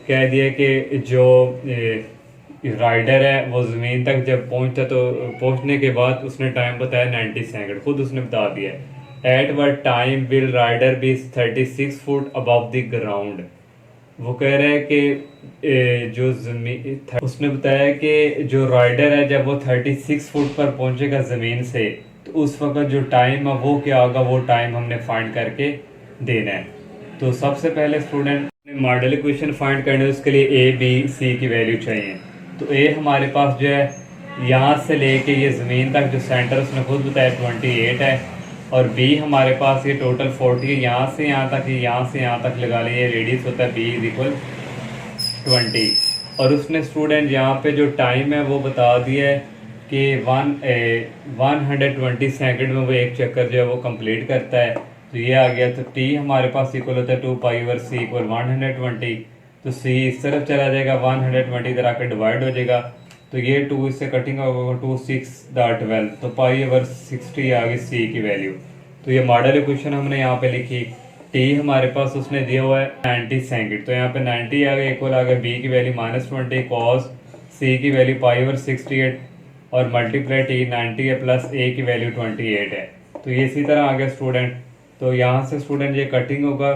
कह दिया कि जो राइडर है वो ज़मीन तक जब पहुंचता तो पहुंचने के बाद उसने टाइम बताया 90 सेकंड, खुद उसने बता दिया। At what time will rider be 36 foot above the ground. वो कह रहा है कि जो ज़मीन उसने बताया कि जो राइडर है जब वो 36 फुट पर पहुंचेगा ज़मीन से तो उस वक्त जो टाइम है वो क्या होगा, वो टाइम हमने फाइंड करके देना है। तो सबसे पहले स्टूडेंट ने मॉडल इक्वेशन फाइंड करने उसके लिए ए बी सी की वैल्यू चाहिए। तो ए हमारे पास जो है यहाँ से लेके ये ज़मीन तक जो सेंटर उसने खुद बताया 28 है, और बी हमारे पास ये टोटल 40 है, यहाँ से यहाँ तक, यहाँ से यहाँ तक लगा लिए, रेडियस होता है बी इज इक्वल 20। और उसने स्टूडेंट यहाँ पे जो टाइम है वो बता दिया है कि 120 सेकंड में वो एक चक्कर जो है वो कंप्लीट करता है। तो ये आ गया, तो टी हमारे पास इक्वल होता है 2 पाई ओवर सी इक्वल 120। तो सी इस तरफ चला जाएगा, 120 इधर आकर डिवाइड हो जाएगा, तो ये 2 इससे कटिंग होगा 2 6 12, तो पाई ओवर 60 आ गई सी की वैल्यू। तो ये मॉडल इक्वेशन हमने यहाँ पे लिखी। टी हमारे पास उसने दिया हुआ है 90 सेकंड, तो यहाँ पे 90 आ गया इक्वल आ गया बी की वैल्यू -20 कॉस सी की वैल्यू पाई ओवर 68 और मल्टीप्लाई टी 90 है प्लस ए की वैल्यू 28 है। तो ये इसी तरह आ गया स्टूडेंट। तो यहाँ से स्टूडेंट ये कटिंग होगा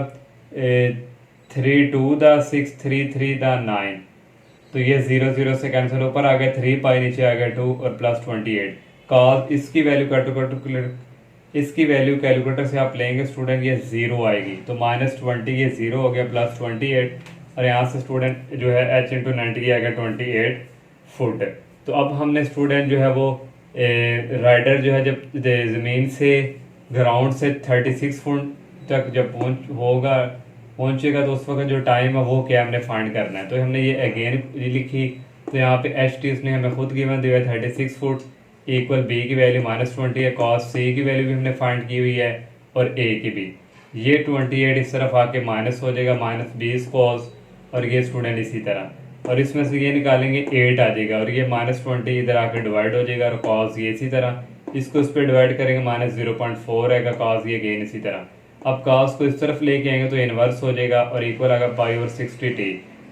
3 2 द 6 3 3 द 9, तो ये 0 0 से कैंसिल, ऊपर आ गया 3 पाई, नीचे आ गया 2 और प्लस 28। कॉस इसकी वैल्यू इसकी वैल्यू कैलकुलेटर से आप लेंगे स्टूडेंट, ये 0 आएगी, तो -20 ये 0 हो गया, प्लस 28, और यहाँ से स्टूडेंट जो है h इंटू 90 आ गया 28 फुट। तो अब हमने स्टूडेंट जो है वो राइडर जो है जब ज़मीन से ग्राउंड से 36 फुट तक जब पहुंचेगा तो उस वक्त जो टाइम है वो क्या हमने फाइंड करना है। तो हमने ये अगेन लिखी, तो यहाँ पे एच टी उसने हमें खुद गिवन दिया है 36 फुट इक्वल बी की वैल्यू -20 है, कॉस सी की वैल्यू भी हमने फाइंड की हुई है और ए की भी। ये 28 इस तरफ आके माइनस हो जाएगा, -20 कॉस, और ये स्टूडेंट इसी तरह, और इसमें से ये निकालेंगे 8 आ जाएगा, और ये -20 इधर आके डिवाइड हो जाएगा, और कॉस ये इसी तरह, इसको इस पर डिवाइड करेंगे -0.4 आएगा, कॉस ये गेन इसी तरह। अब कॉस को इस तरफ लेके आएंगे तो इनवर्स हो जाएगा और इक्वल आएगा pi over 60t।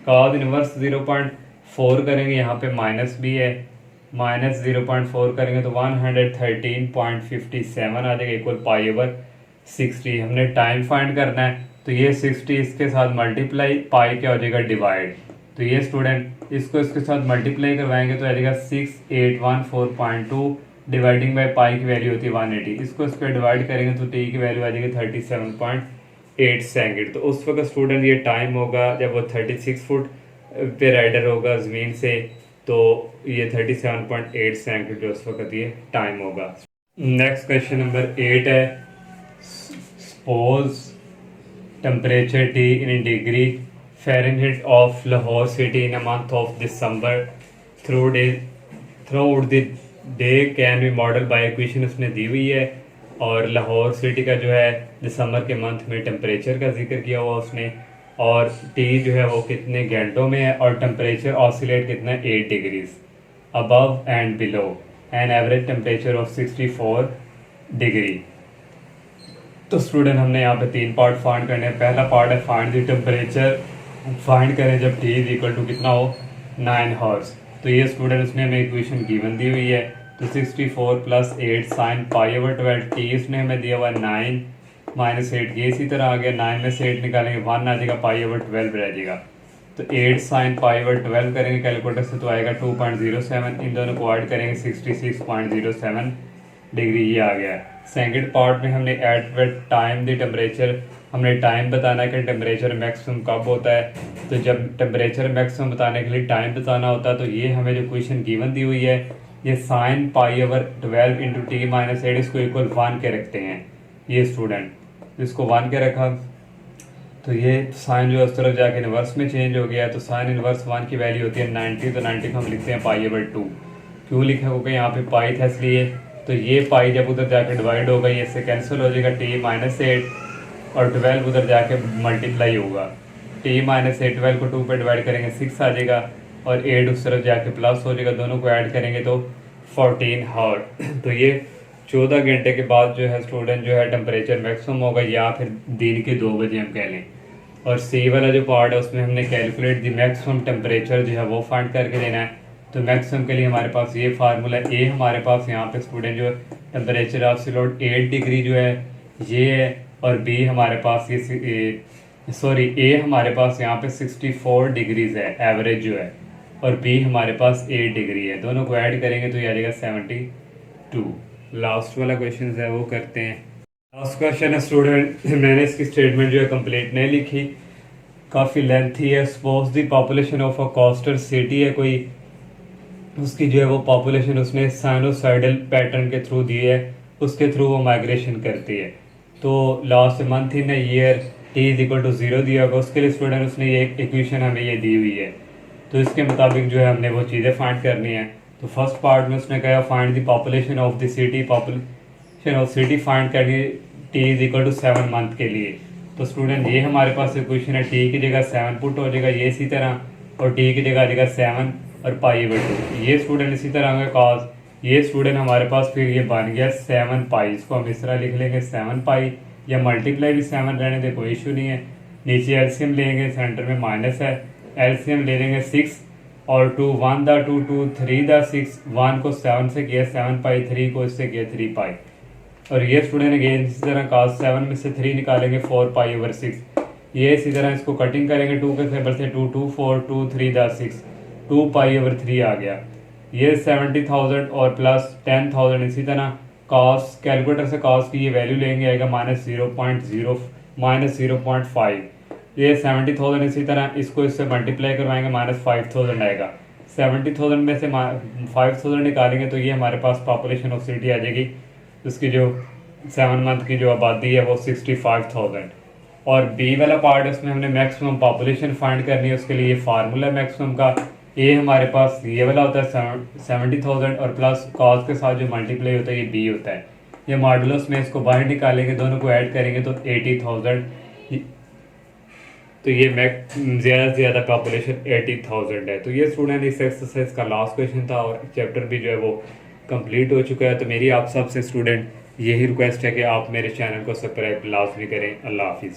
Cos inverse 0.4 करेंगे, यहाँ पे माइनस भी है, -0.4 करेंगे तो 113.57 आ जाएगा इक्वल पाई ओवर 60। हमने टाइम फाइंड करना है, तो ये 60 इसके साथ मल्टीप्लाई, पाई क्या हो जाएगा डिवाइड, तो ये स्टूडेंट इसको इसके साथ मल्टीप्लाई करवाएंगे तो आ जाएगा 6814.2 डिवाइडिंग बाय पाई की वैल्यू होती है 180, इसको इस पर डिवाइड करेंगे तो टी की वैल्यू आ जाएगी 37.8 सेकंड। तो उस वक्त स्टूडेंट ये टाइम होगा जब वो 36 फुट पे राइडर होगा ज़मीन से, तो ये 37.8 सेकंड जो उस वक्त ये टाइम होगा। नेक्स्ट क्वेश्चन नंबर 8 है, suppose temperature T in degree Fahrenheit of Lahore city in a month of December through out the day can be model by equation उसने दी हुई है, और लाहौर सिटी का जो है दिसंबर के मंथ में टेम्परेचर का जिक्र किया हुआ उसने, और टी जो है वो कितने घंटों में है, और टेम्परेचर ऑसिलेट कितना है 8 degrees above and below, an average temperature of 64 degree. तो स्टूडेंट हमने यहाँ पे 3 पार्ट फाइंड करने हैं। पहला पार्ट है फाइंड द टेम्परेचर, फाइंड करें जब टी इज इक्वल टू कितना हो 9 हॉर्स। तो ये स्टूडेंट उसने हमें इक्वेशन गिवन दी हुई है, तो 64 + 8 साइन पाई ओवर 12, टी उसने हमें दिया हुआ 9 -8, ये इसी तरह आ गया, 9 में से 8 निकालेंगे 1 आ जाएगा, पाई ओवर 12 रह जाएगा, तो 8 साइन पाई ओवर 12 करेंगे कैलकुलेटर से तो आएगा 2.07, इन दोनों को ऐड करेंगे 66.07 डिग्री, ये आ गया। सेकंड पार्ट में हमने एट टाइम द टेम्परेचर, हमने टाइम बताना है कि टेम्परेचर मैक्सिमम कब होता है, तो जब टेम्परेचर मैक्सिमम बताने के लिए टाइम बताना होता है तो ये हमें जो क्वेश्चन गिवन दी हुई है, ये sine pi over 12 into T -8 इसको इक्वल 1 के रखते हैं। ये स्टूडेंट इसको 1 के रखा, तो ये साइन जो है उस तरफ जाके इनवर्स में चेंज हो गया, तो साइन इनवर्स 1 की वैल्यू होती है 90, तो 90 को हम लिखते हैं पाई ओवर 2। क्यों लिखा होगा यहाँ पे पाई था इसलिए, तो ये पाई जब उधर जाके डिवाइड होगा ये इससे कैंसिल हो जाएगा, टी -8 और 12 उधर जाके मल्टीप्लाई होगा, टी -8 12 को 2 पे डिवाइड करेंगे 6 आ जाएगा, और 8 उस तरफ जाके प्लस हो जाएगा, दोनों को ऐड करेंगे तो 14 हावर। तो ये 14 घंटे के बाद जो है स्टूडेंट जो है टेम्परेचर मैक्सिमम होगा, या फिर दिन के 2 बजे हम कह लें। और सी वाला जो पार्ट है उसमें हमने कैलकुलेट दी मैक्सिमम टेम्परेचर जो है वो फाइंड करके देना है। तो मैक्सिमम के लिए हमारे पास ये फार्मूला ए, हमारे पास यहाँ पे स्टूडेंट जो टेम्परेचर एब्सोल्यूट 8 डिग्री जो है ये है, और बी हमारे पास ये ए हमारे पास यहाँ पे 64 डिग्रीज है एवरेज जो है, और बी हमारे पास 8 डिग्री है, दोनों को ऐड करेंगे तो ये आ जाएगा 72। लास्ट वाला क्वेश्चन है वो करते हैं। लास्ट क्वेश्चन है स्टूडेंट, मैंने इसकी स्टेटमेंट जो है कंप्लीट नहीं लिखी, काफ़ी लेंथी है। Suppose the population of a coastal city है कोई, उसकी जो है वो पॉपुलेशन उसने साइनोसाइडल पैटर्न के थ्रू दी है, उसके थ्रू वो माइग्रेशन करती है। तो last month in year T is equal to 0 दिया होगा, उसके लिए स्टूडेंट उसने ये इक्वेशन हमें ये दी हुई है, तो इसके मुताबिक जो है हमने वो चीज़ें फाइंड करनी है। तो फर्स्ट पार्ट में उसने कहा find the population of the city, population of city find करनी T is equal to 7 month के लिए। तो स्टूडेंट ये हमारे पास इक्वेशन है, टी की जगह 7 पुट हो जाएगा ये इसी तरह, और टी की जगह आ जाएगा 7 और पाई ओवर 2, ये स्टूडेंट इसी तरह होंगे कॉस, ये स्टूडेंट हमारे पास फिर ये बन गया 7 पाई, इसको हम इस तरह लिख लेंगे 7 पाई, या मल्टीप्लाई भी 7 रहने दे कोई इशू नहीं है। नीचे एलसीएम लेंगे, सेंटर में माइनस है, एलसीएम ले लेंगे 6 और 2 1 द 2 2 3 द 6, 1 को 7 से किया 7 पाई, 3 को इससे किया 3 पाई, और ये स्टूडेंट अगेन इसी तरह cos 7 में से 3 निकालेंगे 4 पाई/6। ये इसी तरह इसको कटिंग करेंगे 2 के फेवर से 2 2 4 2 3 द 6 2 पाई/3 आ गया। ये 70,000 और प्लस 10,000 इसी तरह cos कैलकुलेटर से cos की ये वैल्यू लेंगे आएगा -0.5। ये 70,000 इसी तरह इसको इससे मल्टीप्लाई करवाएंगे -5,000 आएगा। 70,000 में से 5,000 निकालेंगे तो ये हमारे पास पॉपुलेशन ऑफ सिटी आ जाएगी। उसकी जो 7 मंथ की जो आबादी है वो 65,000। और बी वाला पार्ट है उसमें हमने मैक्सिमम पॉपुलेशन फाइंड करनी है। उसके लिए ये फार्मूला मैक्सिमम का ए हमारे पास ये वाला होता है 70,000 और प्लस कॉस के साथ जो मल्टीप्लाई होता है ये बी होता है। ये मॉडुलस में इसको बाहर निकालेंगे, दोनों को ऐड करेंगे तो 80,000। तो ये ज़्यादा से ज़्यादा पॉपुलेशन 80,000 है। तो ये स्टूडेंट इस एक्सरसाइज का लास्ट क्वेश्चन था और चैप्टर भी जो है वो कंप्लीट हो चुका है। तो मेरी आप सबसे स्टूडेंट यही रिक्वेस्ट है कि आप मेरे चैनल को सब्सक्राइब लाजमी करें। अल्लाह हाफिज़।